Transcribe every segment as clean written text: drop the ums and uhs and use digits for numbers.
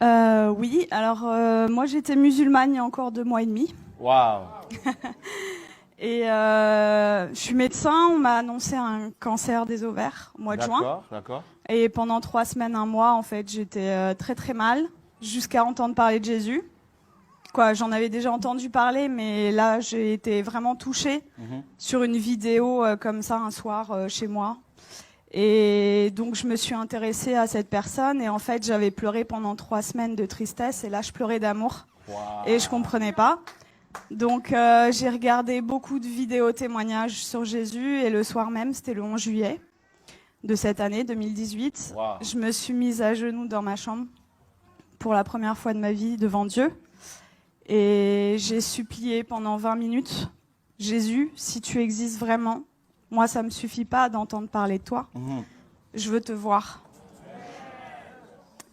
Oui, alors moi j'étais musulmane il y a encore 2 mois et demi. Waouh. Et je suis médecin, on m'a annoncé un cancer des ovaires au mois de juin. D'accord, d'accord. Et pendant 3 semaines, un mois, en fait, j'étais très très mal, jusqu'à entendre parler de Jésus. Quoi, j'en avais déjà entendu parler, mais là j'ai été vraiment touchée sur une vidéo comme ça un soir chez moi. Et donc je me suis intéressée à cette personne et en fait j'avais pleuré pendant 3 semaines de tristesse et là je pleurais d'amour. Waouh. Et je comprenais pas. Donc j'ai regardé beaucoup de vidéos témoignages sur Jésus et le soir même, c'était le 11 juillet de cette année 2018, Waouh. je me suis mise à genoux dans ma chambre pour la première fois de ma vie devant Dieu et j'ai supplié pendant 20 minutes, Jésus, si tu existes vraiment, moi ça me suffit pas d'entendre parler de toi, je veux te voir.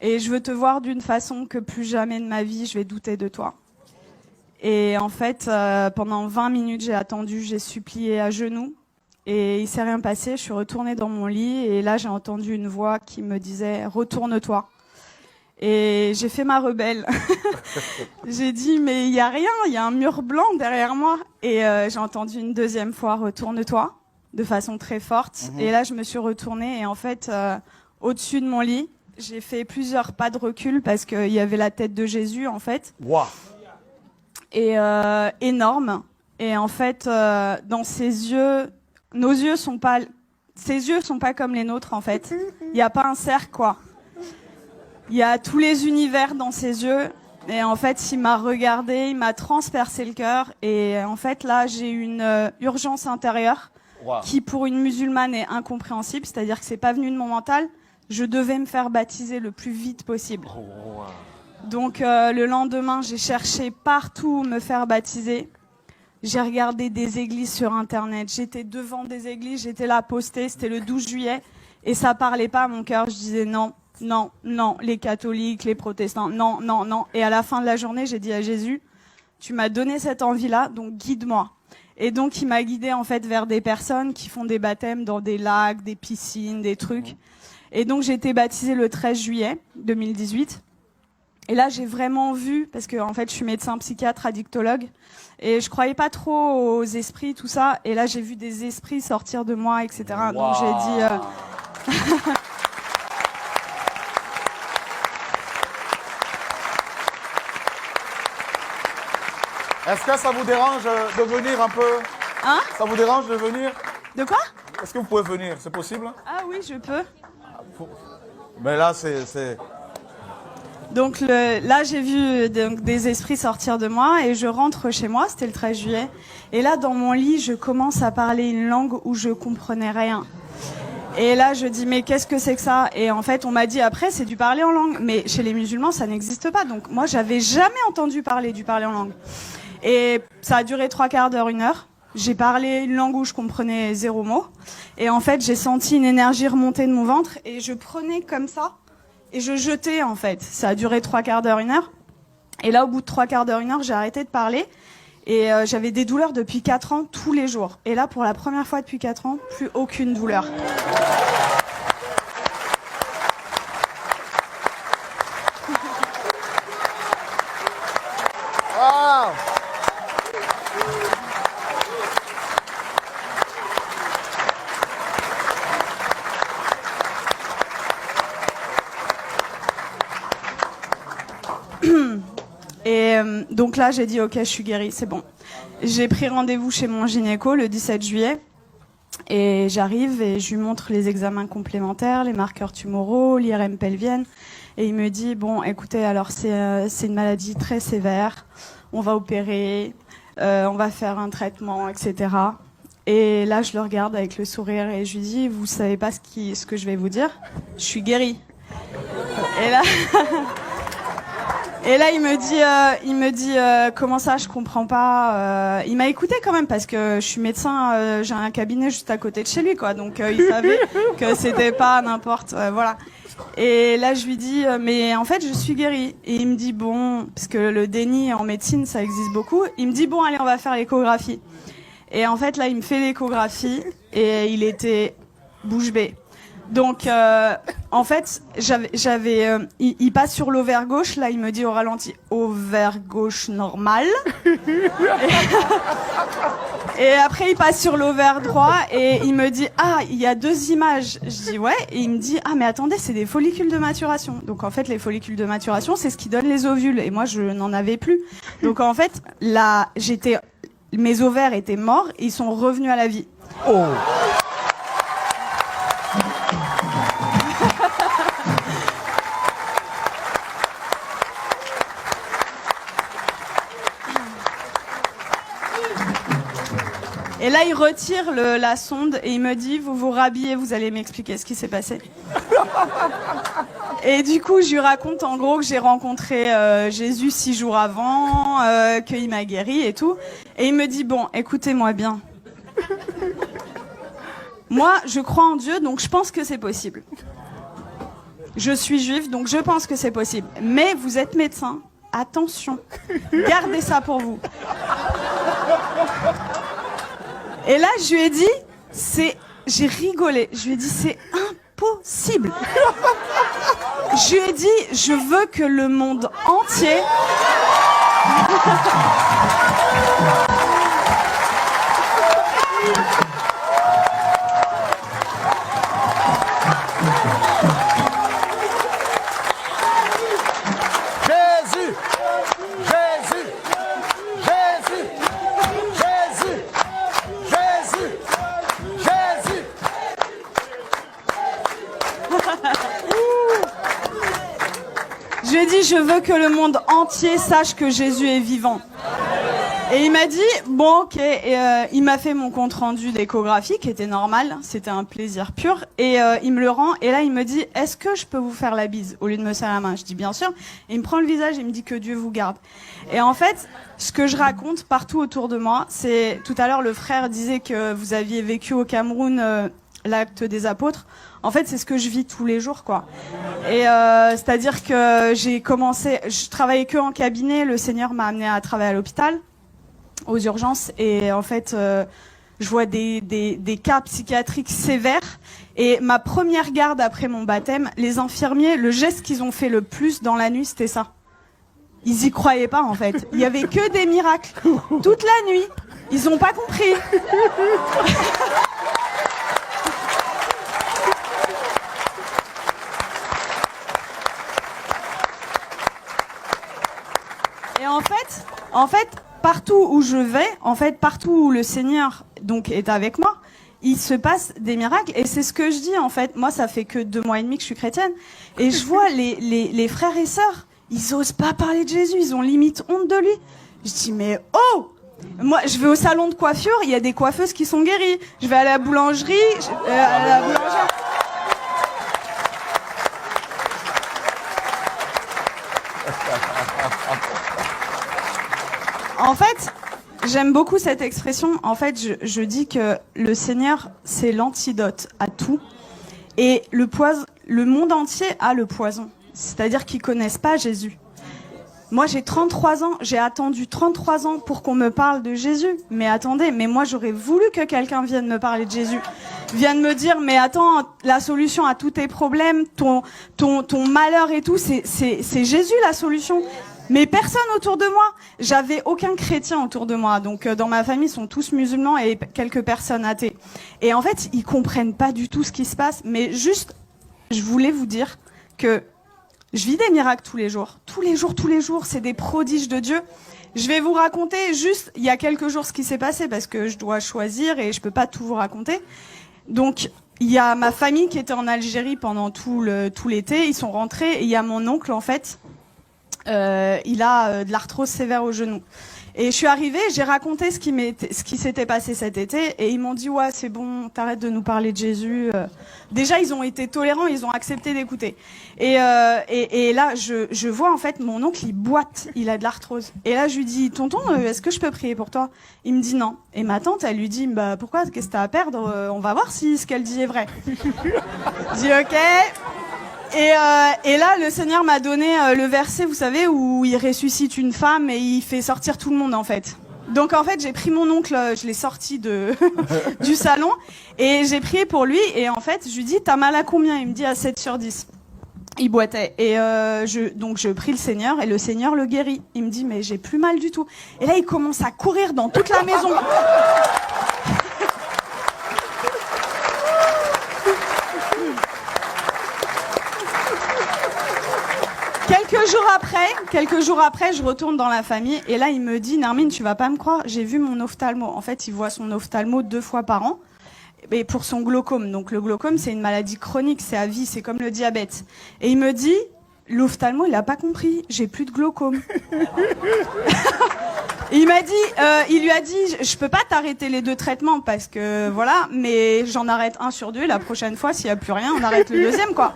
Et je veux te voir d'une façon que plus jamais de ma vie je vais douter de toi. Et en fait, pendant 20 minutes, j'ai attendu, j'ai supplié à genoux. Et il s'est rien passé, je suis retournée dans mon lit. Et là, j'ai entendu une voix qui me disait « Retourne-toi ». Et j'ai fait ma rebelle. J'ai dit « Mais il n'y a rien, il y a un mur blanc derrière moi ». Et j'ai entendu une deuxième fois « Retourne-toi » de façon très forte. Et là, je me suis retournée. Et en fait, au-dessus de mon lit, j'ai fait plusieurs pas de recul parce qu'il y avait la tête de Jésus, en fait. Waouh. Et énorme. Et en fait, dans ses yeux, ses yeux sont pas comme les nôtres en fait. Il n'y a pas un cercle quoi. Il y a tous les univers dans ses yeux. Et en fait, il m'a regardé, il m'a transpercé le cœur. Et en fait, là, j'ai une urgence intérieure Waouh. qui, pour une musulmane, est incompréhensible. C'est-à-dire que c'est pas venu de mon mental. Je devais me faire baptiser le plus vite possible. Oh, wow. Donc le lendemain, j'ai cherché partout où me faire baptiser. J'ai regardé des églises sur Internet. J'étais devant des églises, j'étais là postée. C'était le 12 juillet. Et ça parlait pas à mon cœur. Je disais non, non, non. Les catholiques, les protestants, non, non, non. Et à la fin de la journée, j'ai dit à Jésus, tu m'as donné cette envie-là, donc guide-moi. Et donc il m'a guidée en fait vers des personnes qui font des baptêmes dans des lacs, des piscines, des trucs. Et donc j'ai été baptisée le 13 juillet 2018. Et là, j'ai vraiment vu, parce que en fait, je suis médecin psychiatre, addictologue, et je croyais pas trop aux esprits, tout ça. Et là, j'ai vu des esprits sortir de moi, etc. Wow. Donc j'ai dit. Est-ce que ça vous dérange de venir un peu? Hein? Ça vous dérange de venir? De quoi? Est-ce que vous pouvez venir? C'est possible? Ah oui, je peux. Mais là, c'est... Donc là, j'ai vu des esprits sortir de moi et je rentre chez moi, c'était le 13 juillet. Et là, dans mon lit, je commence à parler une langue où je comprenais rien. Et là, je dis, mais qu'est-ce que c'est que ça? Et en fait, on m'a dit après, c'est du parler en langue. Mais chez les musulmans, ça n'existe pas. Donc moi, j'avais jamais entendu parler du parler en langue. Et ça a duré 3/4 d'heure, 1 heure. J'ai parlé une langue où je comprenais 0 mot. Et en fait, j'ai senti une énergie remonter de mon ventre et je prenais comme ça. Et je jetais, en fait. Ça a duré 3/4 d'heure, 1 heure. Et là, au bout de 3/4 d'heure, 1 heure, j'ai arrêté de parler. Et j'avais des douleurs depuis 4 ans, tous les jours. Et là, pour la première fois depuis 4 ans, plus aucune douleur. Ah. Et donc là, j'ai dit, ok, je suis guérie, c'est bon. J'ai pris rendez-vous chez mon gynéco le 17 juillet. Et j'arrive et je lui montre les examens complémentaires, les marqueurs tumoraux, l'IRM pelvienne. Et il me dit, bon, écoutez, alors c'est une maladie très sévère. On va opérer, on va faire un traitement, etc. Et là, je le regarde avec le sourire et je lui dis, vous savez pas ce que je vais vous dire? Je suis guérie. Et là... Et là, il me dit, comment ça, je comprends pas. Il m'a écouté quand même parce que je suis médecin, j'ai un cabinet juste à côté de chez lui, quoi. Donc il savait que c'était pas n'importe, voilà. Et là, je lui dis, mais en fait, je suis guérie. Et il me dit, bon, parce que le déni en médecine, ça existe beaucoup. Il me dit, bon, allez, on va faire l'échographie. Et en fait, là, il me fait l'échographie et il était bouche bée. Donc, en fait, il passe sur l'ovaire gauche. Là, il me dit au ralenti, ovaire gauche normal. Et après, il passe sur l'ovaire droit et il me dit, ah, il y a 2 images. Je dis, ouais. Et il me dit, ah, mais attendez, c'est des follicules de maturation. Donc, en fait, les follicules de maturation, c'est ce qui donne les ovules. Et moi, je n'en avais plus. Donc, en fait, là, mes ovaires étaient morts et ils sont revenus à la vie. Oh. Et là, il retire la sonde et il me dit, vous vous rhabillez, vous allez m'expliquer ce qui s'est passé. Et du coup, je lui raconte en gros que j'ai rencontré Jésus 6 jours avant, qu'il m'a guéri et tout. Et il me dit, bon, écoutez-moi bien. Moi, je crois en Dieu, donc je pense que c'est possible. Je suis juive, donc je pense que c'est possible. Mais vous êtes médecin, attention, gardez ça pour vous. Et là, je lui ai dit, j'ai rigolé. Je lui ai dit, c'est impossible. Je lui ai dit, je veux que le monde entier... Je lui ai dit, je veux que le monde entier sache que Jésus est vivant. Et il m'a dit, bon, ok. Et il m'a fait mon compte rendu d'échographie, qui était normal. C'était un plaisir pur. Et il me le rend. Et là, il me dit, est-ce que je peux vous faire la bise au lieu de me serrer la main? Je dis, bien sûr. Et il me prend le visage et il me dit que Dieu vous garde. Et en fait, ce que je raconte partout autour de moi, c'est, tout à l'heure, le frère disait que vous aviez vécu au Cameroun l'acte des apôtres. En fait, c'est ce que je vis tous les jours, quoi. Et c'est-à-dire que je travaillais que en cabinet. Le Seigneur m'a amené à travailler à l'hôpital, aux urgences. Et en fait, je vois des cas psychiatriques sévères. Et ma première garde après mon baptême, les infirmiers, le geste qu'ils ont fait le plus dans la nuit, c'était ça. Ils y croyaient pas, en fait. Il y avait que des miracles. Toute la nuit. Ils ont pas compris. Et en fait, partout où je vais, partout où le Seigneur donc est avec moi, il se passe des miracles. Et c'est ce que je dis, en fait. Moi, ça fait que 2 mois et demi que je suis chrétienne. Et je vois les frères et sœurs, ils osent pas parler de Jésus. Ils ont limite honte de lui. Je dis, mais oh! Moi, je vais au salon de coiffure, il y a des coiffeuses qui sont guéries. Je vais à la boulangerie, à la boulangère. En fait, j'aime beaucoup cette expression. En fait, je dis que le Seigneur, c'est l'antidote à tout. Et le monde entier a le poison. C'est-à-dire qu'ils connaissent pas Jésus. Moi, j'ai 33 ans. J'ai attendu 33 ans pour qu'on me parle de Jésus. Mais attendez, mais moi, j'aurais voulu que quelqu'un vienne me parler de Jésus. Vienne me dire, mais attends, la solution à tous tes problèmes, ton malheur et tout, c'est Jésus la solution. Mais personne autour de moi. J'avais aucun chrétien autour de moi. Donc dans ma famille, ils sont tous musulmans et quelques personnes athées. Et en fait, ils comprennent pas du tout ce qui se passe. Mais juste, je voulais vous dire que je vis des miracles tous les jours. Tous les jours, c'est des prodiges de Dieu. Je vais vous raconter juste, il y a quelques jours, ce qui s'est passé parce que je dois choisir et je peux pas tout vous raconter. Donc, il y a ma famille qui était en Algérie pendant tout l'été. Ils sont rentrés et il y a mon oncle, en fait. Il a de l'arthrose sévère au genou. Et je suis arrivée, j'ai raconté ce qui s'était passé cet été, et ils m'ont dit, ouais, c'est bon, t'arrêtes de nous parler de Jésus. Déjà, ils ont été tolérants, ils ont accepté d'écouter. Et là, je vois, en fait, mon oncle, il boite, il a de l'arthrose. Et là, je lui dis, tonton, est-ce que je peux prier pour toi? Il me dit non. Et ma tante, elle lui dit, bah, pourquoi? Qu'est-ce que t'as à perdre? On va voir si ce qu'elle dit est vrai. Je dis, ok. Et là, le Seigneur m'a donné le verset, vous savez, où il ressuscite une femme et il fait sortir tout le monde, en fait. Donc en fait, j'ai pris mon oncle, je l'ai sorti du salon et j'ai prié pour lui. Et en fait, je lui dis, t'as mal à combien? Il me dit à 7 sur 10. Il boitait. Et donc je prie le Seigneur et le Seigneur le guérit. Il me dit, mais j'ai plus mal du tout. Et là, il commence à courir dans toute la maison. Quelques jours après, je retourne dans la famille et là, il me dit, Nermine, tu vas pas me croire, j'ai vu mon ophtalmo. En fait, il voit son ophtalmo 2 fois par an et pour son glaucome. Donc le glaucome, c'est une maladie chronique, c'est à vie, c'est comme le diabète. Et il me dit, l'ophtalmo, il a pas compris, j'ai plus de glaucome. Il lui a dit, je peux pas t'arrêter les 2 traitements parce que voilà, mais j'en arrête 1 sur 2. La prochaine fois, s'il y a plus rien, on arrête le 2e, quoi.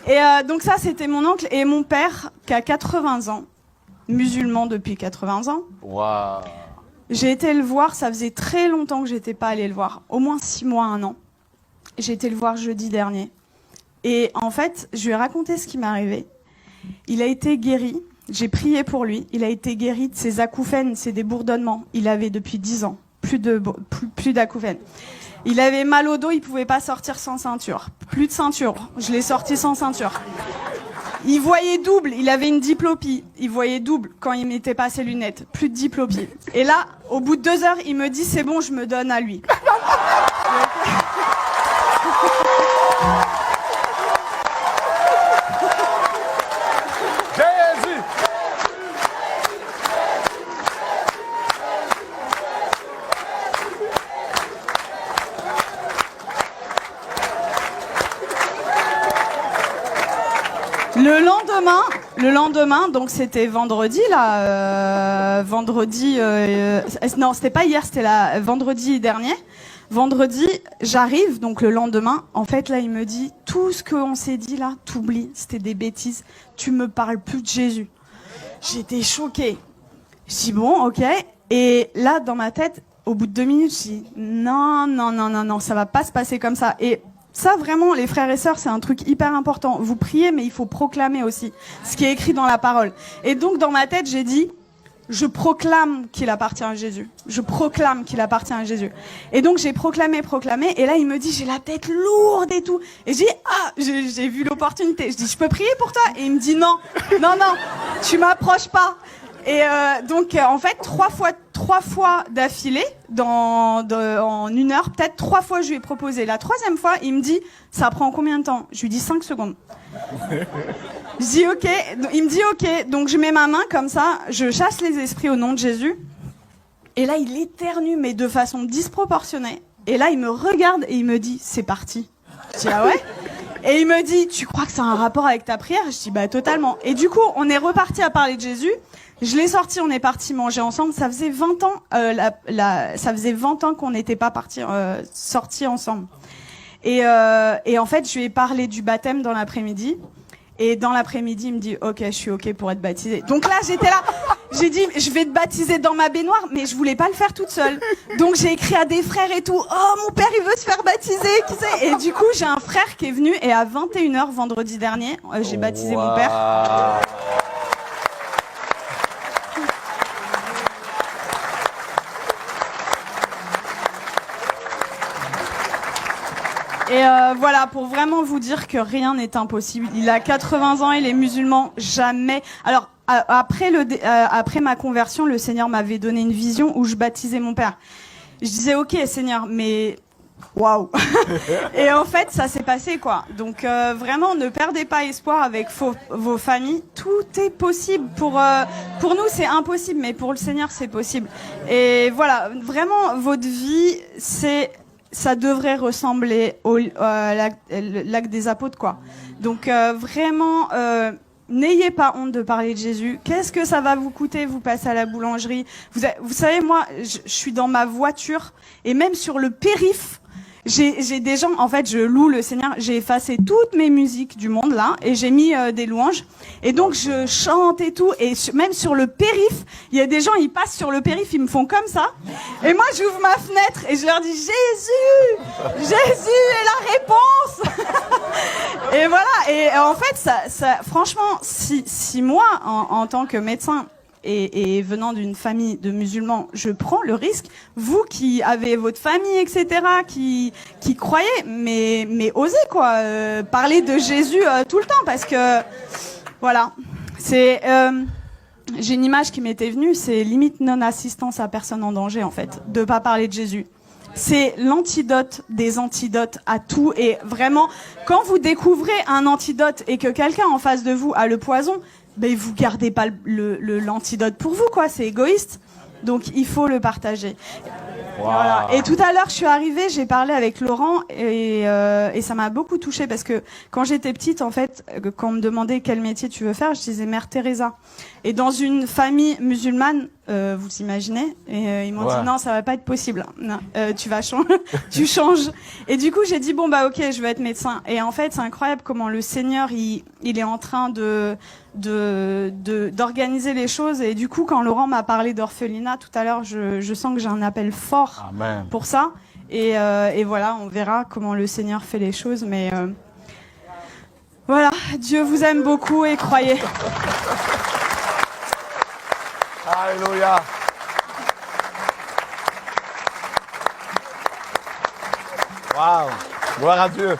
Et donc ça, c'était mon oncle et mon père qui a 80 ans, musulman depuis 80 ans. Waouh. J'ai été le voir, ça faisait très longtemps que j'étais pas allée le voir, au moins 6 mois, 1 an. J'ai été le voir jeudi dernier. Et en fait, je lui ai raconté ce qui m'est arrivé. Il a été guéri, j'ai prié pour lui, il a été guéri de ses acouphènes, c'est des bourdonnements. Il avait depuis 10 ans, plus d'acouphènes. Il avait mal au dos, il pouvait pas sortir sans ceinture. Plus de ceinture, je l'ai sorti sans ceinture. Il voyait double, il avait une diplopie. Il voyait double quand il mettait pas ses lunettes. Plus de diplopie. Et là, au bout de 2 heures, il me dit, c'est bon, je me donne à lui. Le lendemain, donc c'était vendredi là, non, c'était pas hier, c'était vendredi dernier. Vendredi, j'arrive, donc le lendemain, en fait là, il me dit, tout ce qu'on s'est dit là, t'oublies, c'était des bêtises, tu me parles plus de Jésus. J'étais choquée. Je dis bon, ok. Et là, dans ma tête, au bout de 2 minutes, je dis non, ça va pas se passer comme ça. Et ça, vraiment, les frères et sœurs, c'est un truc hyper important. Vous priez, mais il faut proclamer aussi ce qui est écrit dans la parole. Et donc, dans ma tête, j'ai dit, je proclame qu'il appartient à Jésus. Je proclame qu'il appartient à Jésus. Et donc, j'ai proclamé. Et là, il me dit, j'ai la tête lourde et tout. Et je dis, j'ai vu l'opportunité. Je dis, je peux prier pour toi? Et il me dit, non, tu m'approches pas. Et donc, en fait, 3 fois d'affilée, en 1 heure, peut-être 3 fois, je lui ai proposé. La 3e fois, il me dit, ça prend combien de temps? Je lui dis 5 secondes. Je dis ok. Il me dit ok. Donc, je mets ma main comme ça, je chasse les esprits au nom de Jésus. Et là, il éternue, mais de façon disproportionnée. Et là, il me regarde et il me dit, c'est parti. Je dis, ah ouais? Et il me dit, tu crois que ça a un rapport avec ta prière? Je dis, bah, totalement. Et du coup, on est reparti à parler de Jésus. Je l'ai sorti, on est parti manger ensemble. Ça faisait 20 ans, ça faisait 20 ans qu'on n'était pas sortis ensemble. Et en fait, je lui ai parlé du baptême dans l'après-midi. Et dans l'après-midi, il me dit, ok, je suis ok pour être baptisé. Donc là, j'étais là. J'ai dit, je vais te baptiser dans ma baignoire, mais je voulais pas le faire toute seule. Donc j'ai écrit à des frères et tout. Oh, mon père, il veut se faire baptiser, qui sait? Et du coup, j'ai un frère qui est venu et à 21h vendredi dernier, j'ai baptisé mon père. Et voilà, pour vraiment vous dire que rien n'est impossible. Il a 80 ans, il est musulman, jamais. Alors, après ma conversion, le Seigneur m'avait donné une vision où je baptisais mon père. Je disais, ok, Seigneur, mais waouh. Et en fait, ça s'est passé, quoi. Donc, vraiment, ne perdez pas espoir avec vos familles. Tout est possible. Pour nous, c'est impossible, mais pour le Seigneur, c'est possible. Et voilà, vraiment, votre vie, ça devrait ressembler au lac des apôtres, quoi. Donc vraiment, n'ayez pas honte de parler de Jésus. Qu'est-ce que ça va vous coûter? Vous passez à la boulangerie. Vous savez, moi, je suis dans ma voiture et même sur le périph', j'ai des gens, en fait, je loue le Seigneur. J'ai effacé toutes mes musiques du monde là et j'ai mis des louanges. Et donc je chante et tout. Et même sur le périph', il y a des gens, ils passent sur le périph', ils me font comme ça. Et moi, j'ouvre ma fenêtre et je leur dis Jésus est la réponse. Et voilà. Et en fait, ça franchement, si moi, en tant que médecin, et venant d'une famille de musulmans, je prends le risque. Vous qui avez votre famille, etc., qui croyez, mais osez quoi, parler de Jésus tout le temps, parce que voilà, c'est j'ai une image qui m'était venue, c'est limite non-assistance à personne en danger en fait, de pas parler de Jésus. C'est l'antidote des antidotes à tout, et vraiment, quand vous découvrez un antidote et que quelqu'un en face de vous a le poison, ben vous gardez pas l'antidote pour vous, quoi. C'est égoïste. Donc il faut le partager. Wow. Voilà. Et tout à l'heure, je suis arrivée, j'ai parlé avec Laurent et ça m'a beaucoup touchée parce que quand j'étais petite, en fait, quand on me demandait quel métier tu veux faire, je disais Mère Teresa. Et dans une famille musulmane, vous imaginez, et ils m'ont dit non, ça va pas être possible. Non, tu vas changer, tu changes. Et du coup, j'ai dit bon bah ok, je veux être médecin. Et en fait, c'est incroyable comment le Seigneur il est en train d'organiser les choses. Et du coup, quand Laurent m'a parlé d'orphelinat tout à l'heure, je sens que j'ai un appel fort Amen. pour ça. Et voilà, on verra comment le Seigneur fait les choses. Mais voilà, Dieu vous aime beaucoup et croyez. Alléluia. Waouh. Gloire à Dieu.